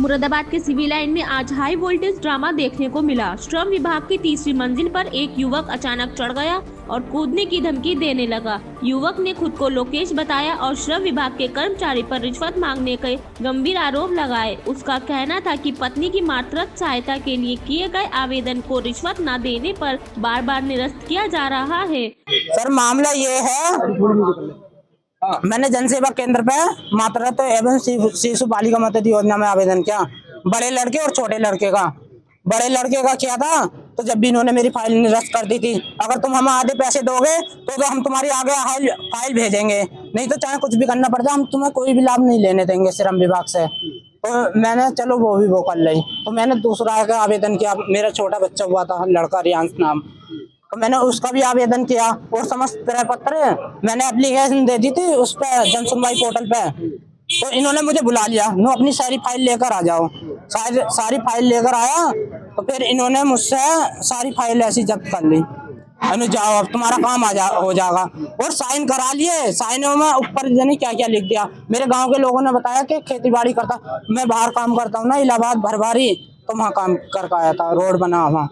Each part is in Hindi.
मुरादाबाद के सिविल लाइन में आज हाई वोल्टेज ड्रामा देखने को मिला। श्रम विभाग की तीसरी मंजिल पर एक युवक अचानक चढ़ गया और कूदने की धमकी देने लगा। युवक ने खुद को लोकेश बताया और श्रम विभाग के कर्मचारी पर रिश्वत मांगने के गंभीर आरोप लगाए। उसका कहना था कि पत्नी की मातृत्व सहायता के लिए किए गए आवेदन को रिश्वत न देने पर बार बार निरस्त किया जा रहा है। सर मामला ये है, मैंने जन सेवा केंद्र पे मातृत्व एवं शिशु बालिका मदद योजना में आवेदन किया, बड़े लड़के और छोटे लड़के का। बड़े लड़के का किया था तो जब भी इन्होंने मेरी फाइल निरस्त कर दी थी, अगर तुम हमें आधे पैसे दोगे तो हम तुम्हारी आगे फाइल भेजेंगे, नहीं तो चाहे कुछ भी करना पड़ जाए हम तुम्हें कोई भी लाभ नहीं लेने देंगे श्रम विभाग से। तो मैंने चलो वो कर ली, तो मैंने दूसरा का आवेदन किया। मेरा छोटा बच्चा हुआ था, लड़का रियांश नाम, तो मैंने उसका भी आवेदन किया और समस्त पत्र मैंने एप्लीकेशन दे दी थी उस पर जन सुनवाई पोर्टल पे। तो इन्होंने मुझे बुला लिया, नो अपनी सारी फाइल लेकर आ जाओ। सारी फाइल लेकर आया तो फिर इन्होंने मुझसे सारी फाइल ऐसी जब्त कर ली। जाओ अब तुम्हारा काम हो जाएगा, और साइन करा लिए। साइनों में ऊपर जाने क्या क्या लिख दिया। मेरे गाँव के लोगों ने बताया कि खेती बाड़ी करता, मैं बाहर काम करता हूँ ना इलाहाबाद भरभारी, तो वहाँ काम करके आया था, रोड बना वहाँ,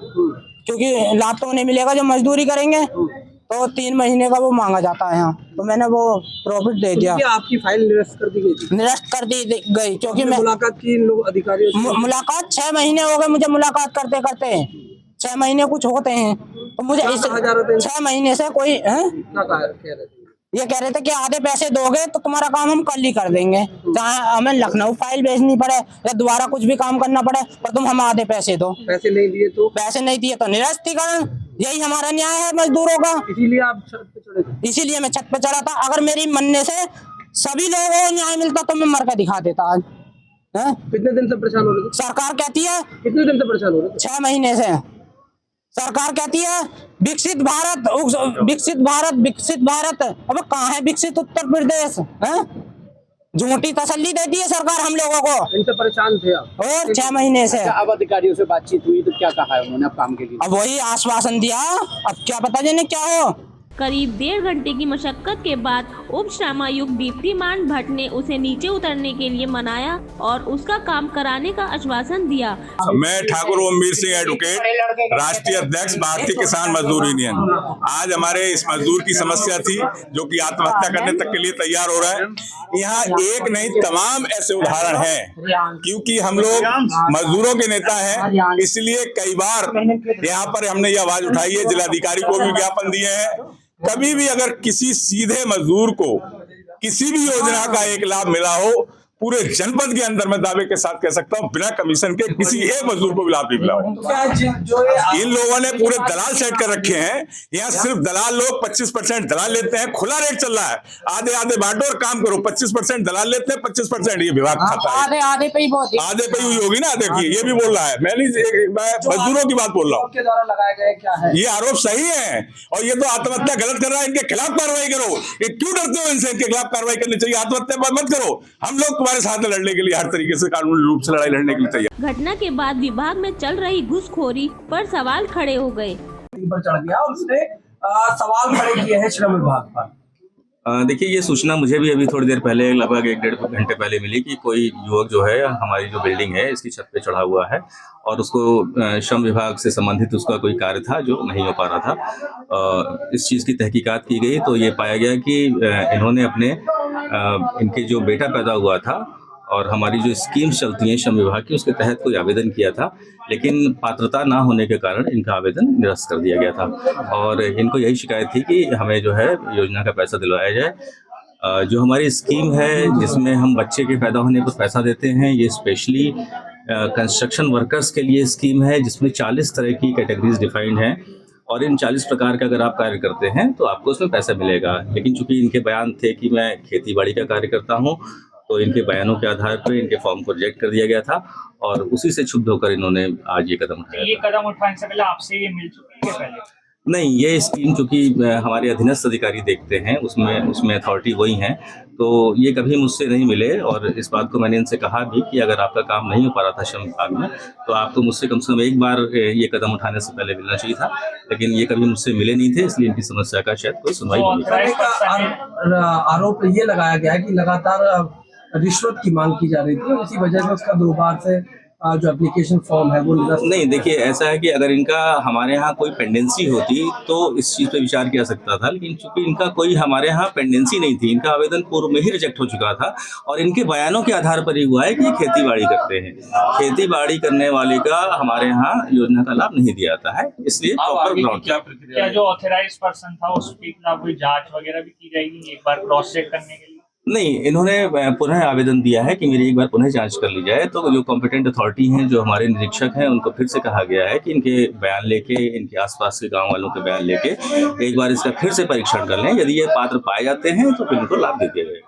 क्योंकि लाभ तो नहीं मिलेगा जो मजदूरी करेंगे, तो 3 महीने का वो मांगा जाता है यहाँ। तो मैंने वो प्रॉफिट दे दिया। आपकी फाइल निरस्त कर दी गई? निरस्त कर दी गई क्योंकि मैं मुलाकात की लोग अधिकारियों से? मुलाकात 6 महीने हो गए मुझे मुलाकात करते करते, 6 महीने कुछ होते हैं। तो मुझे इस 6 महीने से कोई ये कह रहे थे कि आधे पैसे दोगे तो तुम्हारा काम हम कल ही कर देंगे, चाहे हमें लखनऊ फाइल भेजनी पड़े या दोबारा कुछ भी काम करना पड़े, पर तुम हम आधे पैसे दो। पैसे नहीं दिए तो? पैसे नहीं दिए तो निरस्तीकरण, यही हमारा न्याय है मजदूरों का। इसीलिए आप छत पे चढ़े थे? इसीलिए मैं छत पे चढ़ा था। अगर मेरी मनने से सभी लोगों को न्याय मिलता तो मैं मर कर दिखा देता आज। कितने दिन से परेशान हो रहे थे? सरकार कहती है कितने दिन से परेशान हो रहे थे? 6 महीने से सरकार कहती है विकसित भारत, विकसित भारत, विकसित भारत। अब कहाँ है विकसित उत्तर प्रदेश? झूठी तसल्ली देती है सरकार हम लोगों को। इनसे परेशान थे आप? और 6 महीने से। अब अधिकारियों से बातचीत हुई तो क्या कहा है उन्होंने अब काम के लिए? अब वही आश्वासन दिया, अब क्या पता जाने क्या हो। करीब 1.5 घंटे की मशक्कत के बाद उप श्रमायुक्त दीप्तिमान भट्ट ने उसे नीचे उतरने के लिए मनाया और उसका काम कराने का आश्वासन दिया। मैं ठाकुर ओमवीर सिंह एडवोकेट, राष्ट्रीय अध्यक्ष भारतीय किसान मजदूर यूनियन। आज हमारे इस मजदूर की समस्या थी जो कि आत्महत्या करने तक के लिए तैयार हो रहा है। यहाँ एक नहीं तमाम ऐसे उदाहरण हैं, क्योंकि हम लोग मजदूरों के नेता हैं, इसलिए कई बार यहाँ पर हमने ये आवाज उठाई है, जिलाधिकारी को भी ज्ञापन दिए हैं। कभी भी अगर किसी सीधे मजदूर को किसी भी योजना का एक लाभ मिला हो, पूरे जनपद के अंदर मैं दावे के साथ कह सकता हूँ बिना कमीशन के किसी एक मजदूर को भी लाभ नहीं मिला हो। इन लोगों ने पूरे दलाल सेट कर रखे हैं। यहाँ सिर्फ दलाल लोग 25% दलाल लेते हैं, खुला रेट चल रहा है, आधे आधे बांटो और काम करो। 25% दलाल लेते हैं, 25% ये विभाग खाता है। आधे पे ही आधे पे हुई होगी ना। देखिए ये भी बोल रहा है, मैं मजदूरों की बात बोल रहा हूँ। द्वारा लगाया गया क्या है ये आरोप सही है और ये तो आत्महत्या गलत कर रहा है। इनके खिलाफ कार्रवाई करो। ये क्यों डरते हो इनसे? इनके खिलाफ कार्रवाई करनी चाहिए, आत्महत्या मत करो। हम लोग तुम्हारे साथ लड़ने के लिए हर तरीके से कानूनी रूप से लड़ाई लड़ने के लिए तैयार। घटना के बाद विभाग में चल रही घुसखोरी पर सवाल खड़े हो गए। पर चढ़ गया और उसने सवाल खड़े किए हैं श्रम विभाग पर। देखिए ये सूचना मुझे भी अभी थोड़ी देर पहले, लगभग 1-1.5 घंटे पहले मिली कि कोई युवक जो है हमारी जो बिल्डिंग है इसकी छत पे चढ़ा हुआ है और उसको श्रम विभाग से संबंधित उसका कोई कार्य था जो नहीं हो पा रहा था। इस चीज़ की तहकीकात की गई तो ये पाया गया कि इन्होंने अपने इनके जो बेटा पैदा हुआ था और हमारी जो स्कीम्स चलती हैं श्रम विभाग की उसके तहत कोई आवेदन किया था, लेकिन पात्रता ना होने के कारण इनका आवेदन निरस्त कर दिया गया था। और इनको यही शिकायत थी कि हमें जो है योजना का पैसा दिलवाया जाए। जो हमारी स्कीम है जिसमें हम बच्चे के पैदा होने पर पैसा देते हैं, ये स्पेशली कंस्ट्रक्शन वर्कर्स के लिए स्कीम है जिसमें 40 तरह की कैटेगरीज डिफाइंड हैं और इन 40 प्रकार का अगर आप कार्य करते हैं तो आपको उसमें पैसा मिलेगा। लेकिन चूंकि इनके बयान थे कि मैं खेती बाड़ी का कार्य करता हूँ, तो इनके बयानों के आधार पर इनके फॉर्म को रिजेक्ट कर दिया गया था और उसी से क्षुब्ध होकर इन्होंने आज ये कदम उठाया। ये कदम उठाने से पहले आपसे ये मिल चुकी है पहले? नहीं, ये स्कीम चूंकि हमारे अधीनस्थ अधिकारी देखते हैं, उसमें अथॉरिटी वही हैं, तो ये कभी मुझसे नहीं मिले। और इस बात को मैंने इनसे कहा भी कि अगर आपका काम नहीं हो पा रहा था श्रम विभाग में तो आपको मुझसे कम से कम एक बार ये कदम उठाने से पहले मिलना चाहिए था, लेकिन ये कभी मुझसे मिले नहीं थे, इसलिए इनकी समस्या का शायद कोई सुनवाई नहीं। आरोप ये लगाया गया है कि लगातार रिश्वत की मांग की जा रही थी और इसी वजह से उसका 2 बार से जो एप्लीकेशन फॉर्म है वो निरस्त। नहीं, देखिए ऐसा है कि अगर इनका हमारे यहाँ कोई पेंडेंसी होती तो इस चीज़ पे विचार किया सकता था, लेकिन चूंकि इनका कोई हमारे यहाँ पेंडेंसी नहीं थी, इनका आवेदन पूर्व में ही रिजेक्ट हो चुका था और इनके बयानों के आधार पर ही हुआ है कि ये खेती बाड़ी करते हैं। खेती बाड़ी करने वाले का हमारे यहाँ योजना का लाभ नहीं दिया जाता है, इसलिए प्रॉपर ग्राउंड। क्या जो ऑथराइज पर्सन था उसके खिलाफ कोई जांच वगैरह भी की जाएगी एक बार क्रॉस चेक करने के लिए? नहीं, इन्होंने पुनः आवेदन दिया है कि मेरी एक बार पुनः जांच कर ली जाए, तो जो कॉम्पिटेंट अथॉरिटी हैं, जो हमारे निरीक्षक हैं, उनको फिर से कहा गया है कि इनके बयान लेके, इनके आसपास के गांव वालों के बयान लेके एक बार इसका फिर से परीक्षण कर लें। यदि ये पात्र पाए जाते हैं तो फिर इनको लाभ दे दिया जाएगा।